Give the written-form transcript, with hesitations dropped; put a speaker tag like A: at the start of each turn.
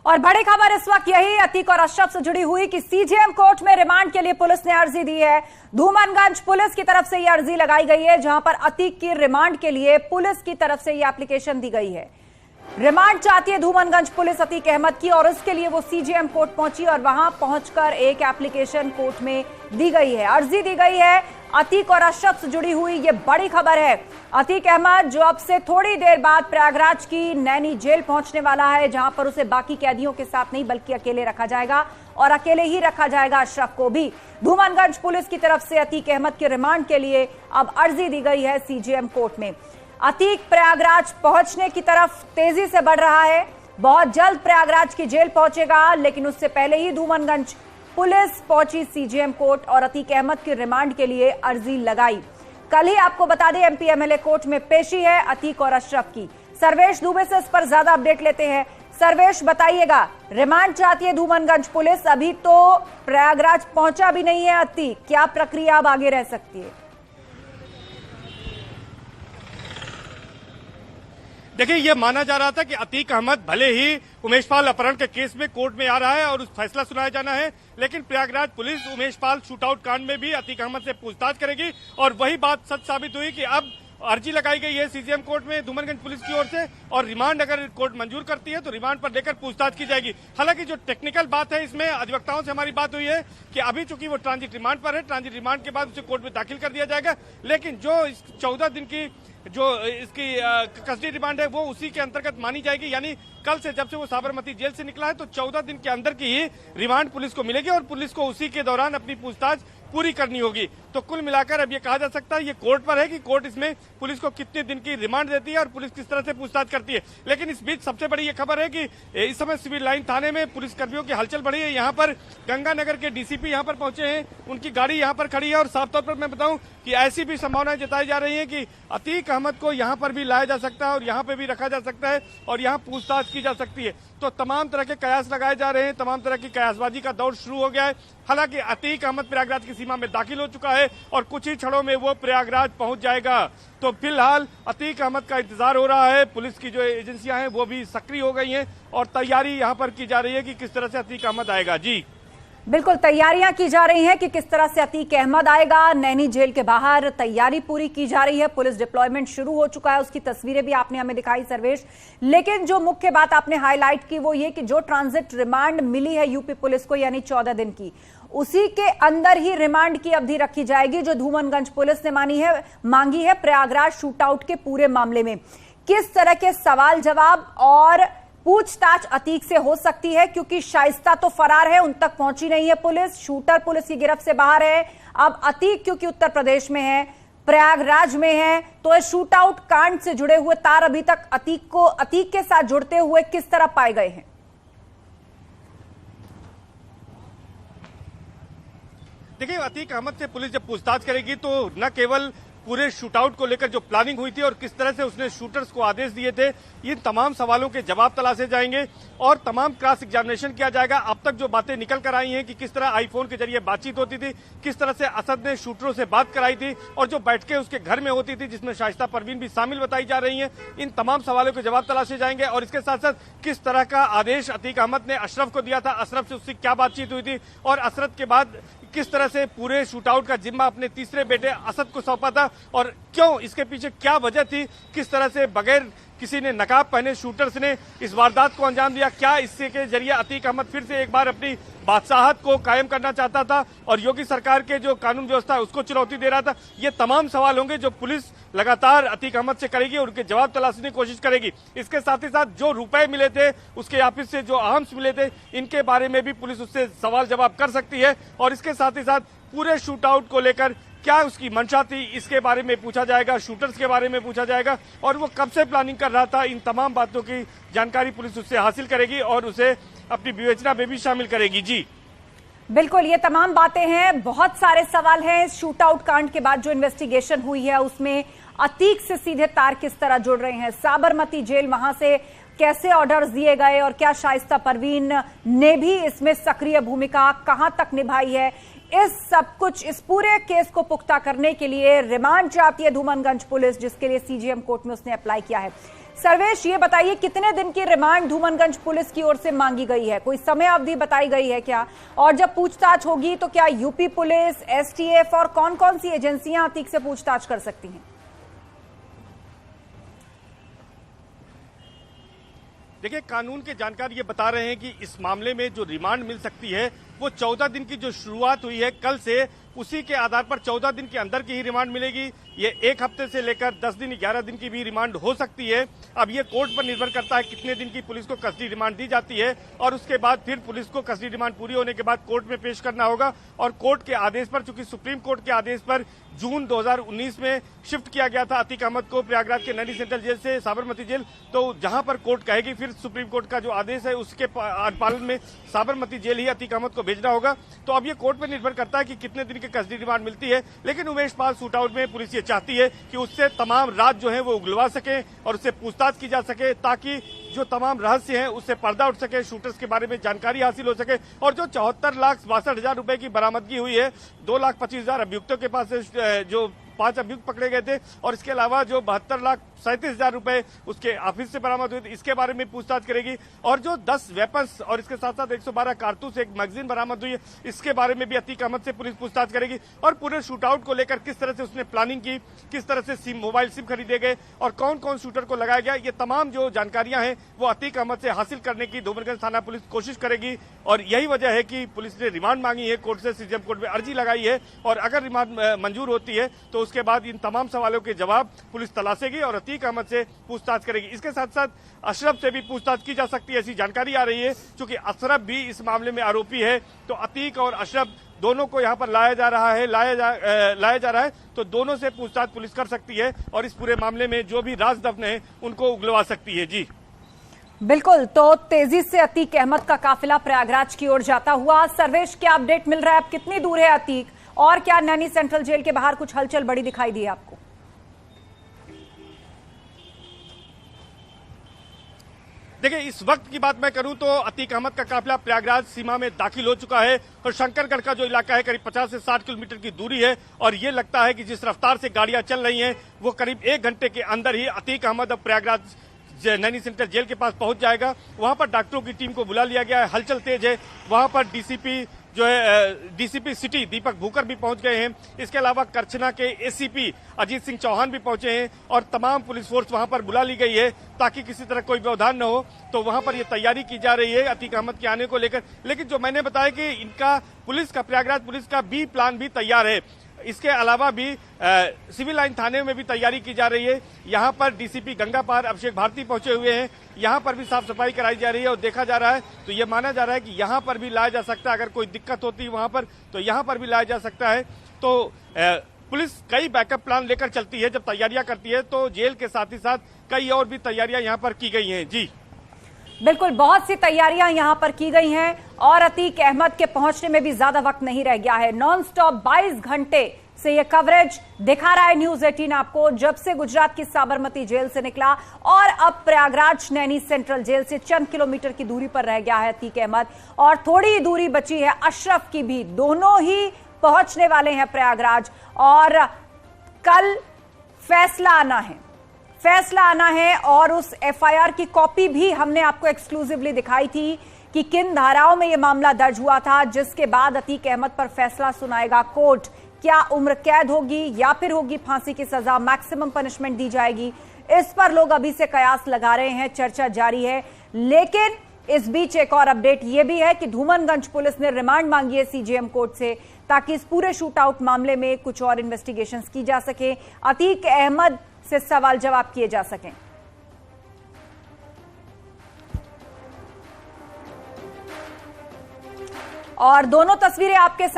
A: और बड़ी खबर इस वक्त यही अतीक और अशरफ से जुड़ी हुई कि सीजेएम कोर्ट में रिमांड के लिए पुलिस ने अर्जी दी है। धूमनगंज पुलिस की तरफ से यह अर्जी लगाई गई है, जहां पर अतीक की रिमांड के लिए पुलिस की तरफ से यह एप्लीकेशन दी गई है। रिमांड चाहती है धूमनगंज पुलिस अतीक अहमद की, और इसके लिए वो सीजेएम कोर्ट पहुंची और वहां पहुंचकर एक एप्लीकेशन कोर्ट में दी गई है, अर्जी दी गई है। अतीक और अशरफ से जुड़ी हुई ये बड़ी खबर है। अतीक अहमद जो अब से थोड़ी देर बाद प्रयागराज की नैनी जेल पहुंचने वाला है, जहां पर उसे बाकी कैदियों के साथ नहीं बल्कि अकेले रखा जाएगा, और अकेले ही रखा जाएगा अशरफ को भी। धूमनगंज पुलिस की तरफ से अतीक अहमद के रिमांड के लिए अब अर्जी दी गई है सीजेएम कोर्ट में। अतीक प्रयागराज पहुंचने की तरफ तेजी से बढ़ रहा है, बहुत जल्द प्रयागराज की जेल पहुंचेगा, लेकिन उससे पहले ही धूमनगंज पुलिस पहुंची सीजेएम कोर्ट और अतीक अहमद के रिमांड के लिए अर्जी लगाई। कल ही आपको बता दें एमपी एमएलए कोर्ट में पेशी है अतीक और अशरफ की। सर्वेश दुबे से इस पर ज्यादा अपडेट लेते हैं। सर्वेश, बताइएगा, रिमांड चाहती है धूमनगंज पुलिस, अभी तो प्रयागराज पहुंचा भी नहीं है अतीक, क्या प्रक्रिया अब आगे रह सकती है?
B: देखिए, यह माना जा रहा था कि अतीक अहमद भले ही उमेश पाल अपहरण के केस में कोर्ट में आ रहा है और उस फैसला सुनाया जाना है, लेकिन प्रयागराज पुलिस उमेश पाल शूटआउट कांड में भी अतीक अहमद से पूछताछ करेगी। और वही बात सच साबित हुई कि अब अर्जी लगाई गई है सीजेएम कोर्ट में धूमनगंज पुलिस की ओर से, और रिमांड अगर कोर्ट मंजूर करती है तो रिमांड पर लेकर पूछताछ की जाएगी। हालांकि जो टेक्निकल बात है, इसमें अधिवक्ताओं से हमारी बात हुई है कि अभी चूंकि वो ट्रांजिट रिमांड पर है, ट्रांजिट रिमांड के बाद उसे कोर्ट में दाखिल कर दिया जाएगा, लेकिन जो इस 14 दिन की जो इसकी कस्टडी रिमांड है वो उसी के अंतर्गत मानी जाएगी। यानी कल से, जब से वो साबरमती जेल से निकला है, तो 14 दिन के अंदर की ही रिमांड पुलिस को मिलेगी और पुलिस को उसी के दौरान अपनी पूछताछ पूरी करनी होगी। तो कुल मिलाकर अब ये कहा जा सकता है ये कोर्ट पर है कि कोर्ट इसमें पुलिस को कितने दिन की रिमांड देती है और पुलिस किस तरह से पूछताछ करती है। लेकिन इस बीच सबसे बड़ी ये खबर है कि इस समय सिविल लाइन थाने में पुलिस कर्मियों की हलचल बढ़ी है। यहाँ पर गंगानगर के डीसीपी यहाँ पर पहुंचे हैं, उनकी गाड़ी यहाँ पर खड़ी है, और साफ तौर पर मैं बताऊं कि ऐसी भी संभावनाएं जताई जा रही है कि अतीक अहमद को यहाँ पर भी लाया जा सकता है और यहाँ पे भी रखा जा सकता है और यहाँ पूछताछ की जा सकती है। तो तमाम तरह के कयास लगाए जा रहे हैं, तमाम तरह की कयासबाजी का दौर शुरू हो गया है। हालांकि अतीक अहमद प्रयागराज की सीमा में दाखिल हो चुका है और कुछ ही क्षणों में वो प्रयागराज पहुंच जाएगा। तो फिलहाल अतीक अहमद का इंतजार हो रहा है। पुलिस की जो एजेंसियां हैं वो भी सक्रिय हो गई हैं और तैयारी यहाँ पर की जा रही है कि किस तरह से अतीक अहमद आएगा। जी
A: बिल्कुल, तैयारियां की जा रही हैं कि किस तरह से अतीक अहमद आएगा। नैनी जेल के बाहर तैयारी पूरी की जा रही है, पुलिस डिप्लॉयमेंट शुरू हो चुका है, उसकी तस्वीरें भी आपने हमें दिखाई सर्वेश। लेकिन जो मुख्य बात आपने हाईलाइट की वो ये कि जो ट्रांजिट रिमांड मिली है यूपी पुलिस को, यानी 14 दिन की, उसी के अंदर ही रिमांड की अवधि रखी जाएगी जो धूमनगंज पुलिस ने मांगी है प्रयागराज शूटआउट के पूरे मामले में। किस तरह के सवाल जवाब और पूछताछ अतीक से हो सकती है, क्योंकि शाइस्ता तो फरार है, उन तक पहुंची नहीं है पुलिस, शूटर पुलिस की गिरफ्त से बाहर है। अब अतीक क्योंकि उत्तर प्रदेश में है, प्रयागराज में है, तो इस शूटआउट कांड से जुड़े हुए तार अभी तक अतीक के साथ जुड़ते हुए किस तरह पाए गए हैं?
B: देखिए, अतीक अहमद से पुलिस जब पूछताछ करेगी तो न केवल पूरे शूटआउट को लेकर जो प्लानिंग हुई थी और किस तरह से उसने शूटर्स को आदेश दिए थे, ये तमाम सवालों के जवाब तलाशे जाएंगे और तमाम क्रॉस एग्जामिनेशन किया जाएगा। अब तक जो बातें निकल कर आई हैं कि किस तरह आईफोन के जरिए बातचीत होती थी, किस तरह से असद ने शूटरों से बात कराई थी और जो बैठकें उसके घर में होती थी जिसमें शाइस्ता परवीन भी शामिल बताई जा रही हैं, इन तमाम सवालों के जवाब तलाशे जाएंगे। और इसके साथ साथ किस तरह का आदेश अतीक अहमद ने अशरफ को दिया था, अशरफ से उससे क्या बातचीत हुई थी और अशरफ के बाद किस तरह से पूरे शूटआउट का जिम्मा अपने तीसरे बेटे असद को सौंपा था और क्यों, इसके पीछे क्या वजह थी, किस तरह से बगैर किसी ने नकाब पहने शूटर्स ने इस वारदात को अंजाम दिया, क्या इससे के जरिए अतीक अहमद फिर से एक बार अपनी बादशाहत को कायम करना चाहता था और योगी सरकार के जो कानून व्यवस्था है उसको चुनौती दे रहा था। ये तमाम सवाल होंगे जो पुलिस लगातार अतीक अहमद से करेगी और उनके जवाब तलाशने की कोशिश करेगी। इसके साथ ही साथ जो रुपए मिले थे, उसके ऑफिस से जो आर्म्स मिले थे, इनके बारे में भी पुलिस उससे सवाल जवाब कर सकती है और इसके साथ ही साथ पूरे शूटआउट को लेकर क्या उसकी मंशा थी, इसके बारे में पूछा जाएगा, शूटर्स के बारे में पूछा जाएगा और वो कब से प्लानिंग कर रहा था, इन तमाम बातों की जानकारी पुलिस उससे हासिल करेगी और उसे अपनी विवेचना में भी शामिल करेगी। जी
A: बिल्कुल, ये तमाम बातें हैं, बहुत सारे सवाल हैं। शूटआउट कांड के बाद जो इन्वेस्टिगेशन हुई है उसमें अतीक से सीधे तार किस तरह जुड़ रहे हैं, साबरमती जेल वहां से कैसे ऑर्डर्स दिए गए और क्या शाइस्ता परवीन ने भी इसमें सक्रिय भूमिका कहां तक निभाई है, इस सब कुछ, इस पूरे केस को पुख्ता करने के लिए रिमांड चाहती है धूमनगंज पुलिस, जिसके लिए सीजेएम कोर्ट में उसने अप्लाई किया है। सर्वेश, ये बताइए कितने दिन की रिमांड धूमनगंज पुलिस की ओर से मांगी गई है? कोई समय अवधि बताई गई है क्या? और जब पूछताछ होगी तो क्या यूपी पुलिस, एसटीएफ और कौन कौन सी एजेंसियां अतीक से पूछताछ कर सकती हैं?
B: देखिए, कानून के जानकार ये बता रहे हैं कि इस मामले में जो रिमांड मिल सकती है वो 14 दिन की जो शुरुआत हुई है कल से, उसी के आधार पर 14 दिन के अंदर की ही रिमांड मिलेगी। ये 1 हफ्ते से लेकर 10 दिन 11 दिन की भी रिमांड हो सकती है। अब ये कोर्ट पर निर्भर करता है कितने दिन की पुलिस को कस्टडी रिमांड दी जाती है और उसके बाद फिर पुलिस को कस्टडी रिमांड पूरी होने के बाद कोर्ट में पेश करना होगा। और कोर्ट के आदेश पर, चूंकि सुप्रीम कोर्ट के आदेश पर जून 2019 में शिफ्ट किया गया था अतीक अहमद को प्रयागराज के नैनी सेंट्रल जेल से साबरमती जेल, तो जहां पर कोर्ट कहेगी फिर सुप्रीम कोर्ट का जो आदेश है उसके पालन में साबरमती जेल ही अतीक अहमद को भेजना होगा। तो अब ये कोर्ट पर निर्भर करता है कि कितने दिन की कस्टडी रिमांड मिलती है। लेकिन उमेश पाल शूट आउट में पुलिस ये चाहती है कि उससे तमाम राज जो है वो उगलवा सके और उससे पूछताछ की जा सके, ताकि जो तमाम रहस्य हैं उससे पर्दा उठ सके, शूटर्स के बारे में जानकारी हासिल हो सके। और जो 74,62,000 रुपए की बरामदगी हुई है, 2,25,000 अभियुक्तों के पास जो 5 अभियुक्त पकड़े गए थे और इसके अलावा जो 72,37,000 रुपए उसके ऑफिस से बरामद हुए थे, इसके बारे में पूछताछ करेगी। और जो 10 वेपन्स और इसके साथ साथ 112 कारतूस, एक मैगजीन बरामद हुई है, इसके बारे में भी अतीक अहमद से पुलिस पूछताछ करेगी। और पूरे शूटआउट को लेकर किस तरह से उसने प्लानिंग की, किस तरह से मोबाइल सिम खरीदे गए और कौन कौन शूटर को लगाया गया, ये तमाम जो जानकारियां हैं वो अतीक अहमद से हासिल करने की धूमनगंज थाना पुलिस कोशिश करेगी। और यही वजह है कि पुलिस ने रिमांड मांगी है कोर्ट से, सीजेएम कोर्ट में अर्जी लगाई है। और अगर रिमांड मंजूर होती है तो उसके बाद इन तमाम सवालों के जवाब पुलिस तलाशेगी और अतीक अहमद से पूछताछ करेगी। इसके साथ साथ अशरफ से भी पूछताछ की जा सकती है, ऐसी जानकारी आ रही है। क्योंकि अशरफ भी इस मामले में आरोपी है, तो अतीक और अशरफ दोनों को यहाँ पर लाया जा रहा है, तो दोनों से पूछताछ पुलिस कर सकती है और इस पूरे मामले में जो भी राज दफन है उनको उगलवा सकती है। जी
A: बिल्कुल, तो तेजी से अतीक अहमद का काफिला प्रयागराज की ओर जाता हुआ। सर्वेश, क्या अपडेट मिल रहा है? अब कितनी दूर है अतीक और क्या नैनी सेंट्रल जेल के बाहर कुछ हलचल बड़ी दिखाई दी है आपको?
B: देखिए, इस वक्त की बात मैं करूं तो अतीक अहमद का काफिला प्रयागराज सीमा में दाखिल हो चुका है और शंकरगढ़ का जो इलाका है करीब 50 से 60 किलोमीटर की दूरी है। और ये लगता है कि जिस रफ्तार से गाड़ियां चल रही हैं वो करीब 1 घंटे के अंदर ही अतीक अहमद अब प्रयागराज नैनी सेंट्रल जेल के पास पहुंच जाएगा। वहां पर डॉक्टरों की टीम को बुला लिया गया है, हलचल तेज है। वहां पर डीसीपी सिटी दीपक भूकर भी पहुंच गए हैं। इसके अलावा करछना के एसीपी अजीत सिंह चौहान भी पहुंचे हैं और तमाम पुलिस फोर्स वहां पर बुला ली गई है ताकि किसी तरह कोई व्यवधान न हो। तो वहां पर यह तैयारी की जा रही है अतीक अहमद के आने को लेकर। लेकिन जो मैंने बताया कि इनका प्रयागराज पुलिस का बी प्लान भी तैयार है। इसके अलावा भी सिविल लाइन थाने में भी तैयारी की जा रही है। यहाँ पर डीसीपी गंगापार अभिषेक भारती पहुंचे हुए हैं, यहाँ पर भी साफ सफाई कराई जा रही है और देखा जा रहा है तो ये माना जा रहा है कि यहाँ पर भी लाया जा सकता है। अगर कोई दिक्कत होती है वहां पर तो यहाँ पर भी लाया जा सकता है। तो पुलिस कई बैकअप प्लान लेकर चलती है जब तैयारियां करती है, तो जेल के साथ ही साथ कई और भी तैयारियां यहाँ पर की गई हैं। जी
A: बिल्कुल, बहुत सी तैयारियां यहां पर की गई हैं और अतीक अहमद के पहुंचने में भी ज्यादा वक्त नहीं रह गया है। नॉन स्टॉप 22 घंटे से ये कवरेज दिखा रहा है न्यूज 18 आपको, जब से गुजरात की साबरमती जेल से निकला और अब प्रयागराज नैनी सेंट्रल जेल से चंद किलोमीटर की दूरी पर रह गया है अतीक अहमद और थोड़ी ही दूरी बची है अशरफ की भी। दोनों ही पहुंचने वाले हैं प्रयागराज और कल फैसला आना है और उस एफआईआर की कॉपी भी हमने आपको एक्सक्लूसिवली दिखाई थी कि किन धाराओं में यह मामला दर्ज हुआ था, जिसके बाद अतीक अहमद पर फैसला सुनाएगा कोर्ट। क्या उम्र कैद होगी या फिर होगी फांसी की सजा, मैक्सिमम पनिशमेंट दी जाएगी, इस पर लोग अभी से कयास लगा रहे हैं, चर्चा जारी है। लेकिन इस बीच एक और अपडेट यह भी है कि धूमनगंज पुलिस ने रिमांड मांगी है सीजेएम कोर्ट से ताकि इस पूरे शूटआउट मामले में कुछ और इन्वेस्टिगेशंस की जा सके, अतीक अहमद से सवाल जवाब किए जा सकें। और दोनों तस्वीरें आपके साथ